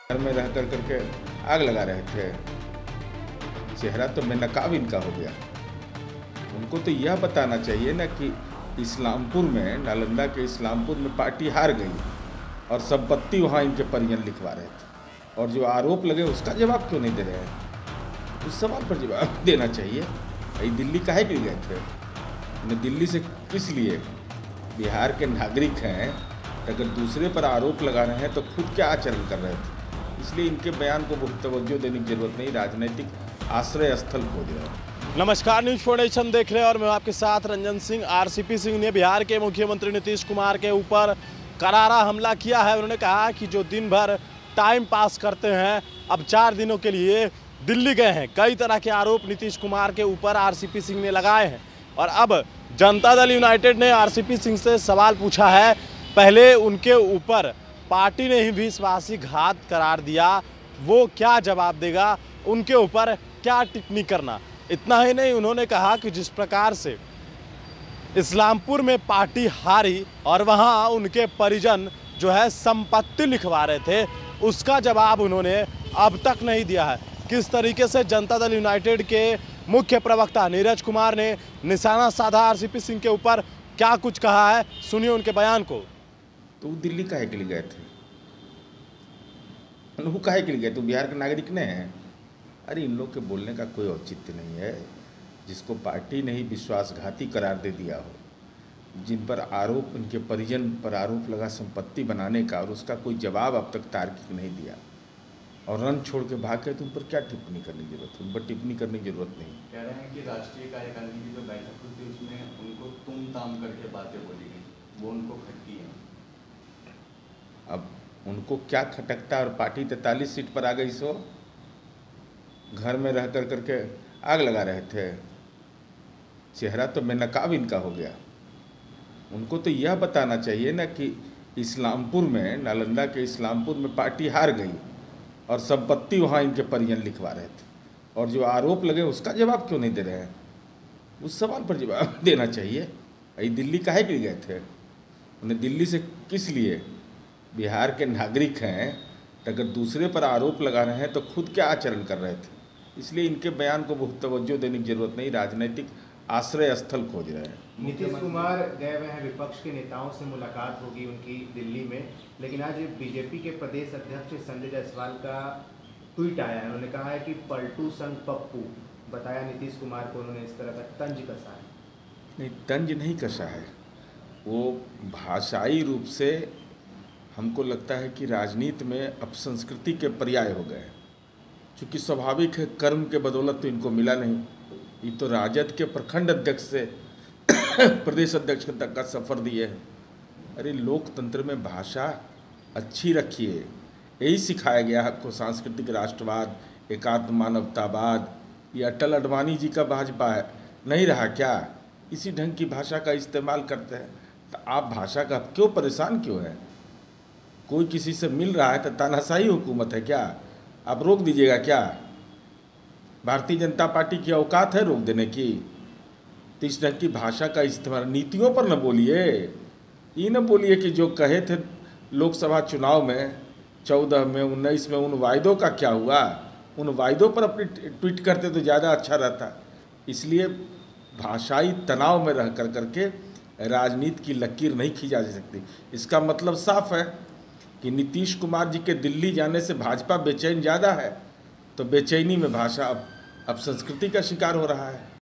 घर में रह कर करके आग लगा रहे थे। चेहरा तो बेनकाब इनका हो गया। उनको तो यह बताना चाहिए ना कि इस्लामपुर में, नालंदा के इस्लामपुर में पार्टी हार गई और संपत्ति वहाँ इनके परिजन लिखवा रहे थे, और जो आरोप लगे उसका जवाब क्यों नहीं दे रहे हैं? उस सवाल पर जवाब देना चाहिए। भाई दिल्ली काहे के लिए गए थे? उन्हें दिल्ली से किस लिए? बिहार के नागरिक हैं, अगर दूसरे पर आरोप लगा रहे हैं तो खुद क्या आचरण कर रहे थे? इसलिए इनके बयान को बहुत तवज्जो देने की जरूरत नहीं, राजनीतिक आश्रय स्थल खोज रहे हैं। नमस्कार, न्यूज फाउंडेशन देख रहे हैं और मैं आपके साथ रंजन सिंह। आरसीपी सिंह ने बिहार के मुख्यमंत्री नीतीश कुमार के ऊपर करारा हमला किया है। उन्होंने कहा कि जो दिन भर टाइम पास करते हैं, अब 4 दिनों के लिए दिल्ली गए हैं। कई तरह के आरोप नीतीश कुमार के ऊपर आरसीपी सिंह ने लगाए हैं और अब जनता दल यूनाइटेड ने आरसीपी सिंह से सवाल पूछा है। पहले उनके ऊपर पार्टी ने ही विश्वासघात करार दिया, वो क्या जवाब देगा? उनके ऊपर क्या टिप्पणी करना? इतना ही नहीं, उन्होंने कहा कि जिस प्रकार से इस्लामपुर में पार्टी हारी और वहां उनके परिजन जो है संपत्ति लिखवा रहे थे, उसका जवाब उन्होंने अब तक नहीं दिया है। किस तरीके से जनता दल यूनाइटेड के मुख्य प्रवक्ता नीरज कुमार ने निशाना साधा आरसीपी सिंह के ऊपर, क्या कुछ कहा है, सुनिए उनके बयान को। तो दिल्ली काहे के लिए गए थे? वो काहे के लिए गए? तो बिहार के नागरिक ने हैं। अरे इन लोग के बोलने का कोई औचित्य नहीं है। जिसको पार्टी ने ही विश्वासघाती करार दे दिया हो, जिन पर आरोप, उनके परिजन पर आरोप लगा संपत्ति बनाने का, और उसका कोई जवाब अब तक तार्किक नहीं दिया, और रन छोड़ के भाग गए, तो उन पर क्या टिप्पणी करने की जरूरत है? उन पर टिप्पणी करने की जरूरत नहीं। कह रहे हैं कि राष्ट्रीय कार्यकारिणी की जो बैठक हुई थी उसमें उनको तुम ताम करके बातें बोली गई, वो उनको खटकी है। अब उनको क्या खटकता, और पार्टी 43 सीट पर आ गई, सो घर में रह कर करके आग लगा रहे थे। चेहरा तो बेनकाब इनका हो गया। उनको तो यह बताना चाहिए ना कि इस्लामपुर में, नालंदा के इस्लामपुर में पार्टी हार गई और संपत्ति वहाँ इनके परिजन लिखवा रहे थे, और जो आरोप लगे उसका जवाब क्यों नहीं दे रहे हैं? उस सवाल पर जवाब देना चाहिए। भाई दिल्ली काहे के लिए गए थे? उन्हें दिल्ली से किस लिए? बिहार के नागरिक हैं, अगर दूसरे पर आरोप लगा रहे हैं तो खुद क्या आचरण कर रहे थे? इसलिए इनके बयान को बहुत तवज्जो देने की जरूरत नहीं, राजनीतिक आश्रय स्थल खोज रहे हैं। नीतीश कुमार गए हुए हैं, विपक्ष के नेताओं से मुलाकात होगी उनकी दिल्ली में, लेकिन आज बीजेपी के प्रदेश अध्यक्ष संजय जायसवाल का ट्वीट आया है। उन्होंने कहा है कि पलटू संग पप्पू, बताया नीतीश कुमार को उन्होंने इस तरह का तंज कसा है। नहीं, तंज नहीं कसा है, वो भाषाई रूप से हमको लगता है कि राजनीति में अपसंस्कृति के पर्याय हो गए, क्योंकि स्वाभाविक है, कर्म के बदौलत तो इनको मिला नहीं। ये तो राजद के प्रखंड अध्यक्ष से प्रदेश अध्यक्ष तक का सफ़र दिए है। अरे लोकतंत्र में भाषा अच्छी रखिए, यही सिखाया गया आपको। सांस्कृतिक राष्ट्रवाद, एकात्म मानवतावाद, ये अटल अडवाणी जी का भाजपा है, नहीं रहा क्या? इसी ढंग की भाषा का इस्तेमाल करते हैं। तो आप भाषा का क्यों परेशान क्यों है? कोई किसी से मिल रहा है तो तानाशाही हुकूमत है क्या? आप रोक दीजिएगा क्या? भारतीय जनता पार्टी की औकात है रोक देने की? तो इस ढंग की भाषा का इस्तेमाल, नीतियों पर न बोलिए। ये न बोलिए कि जो कहे थे लोकसभा चुनाव में 14 में, 19 में, उन वायदों का क्या हुआ? उन वायदों पर अपनी ट्वीट करते तो ज़्यादा अच्छा रहता। इसलिए भाषाई तनाव में रह कर करके राजनीति की लकीर नहीं खींचा जा सकती। इसका मतलब साफ है कि नीतीश कुमार जी के दिल्ली जाने से भाजपा बेचैन ज़्यादा है, तो बेचैनी में भाषा अब संस्कृति का शिकार हो रहा है।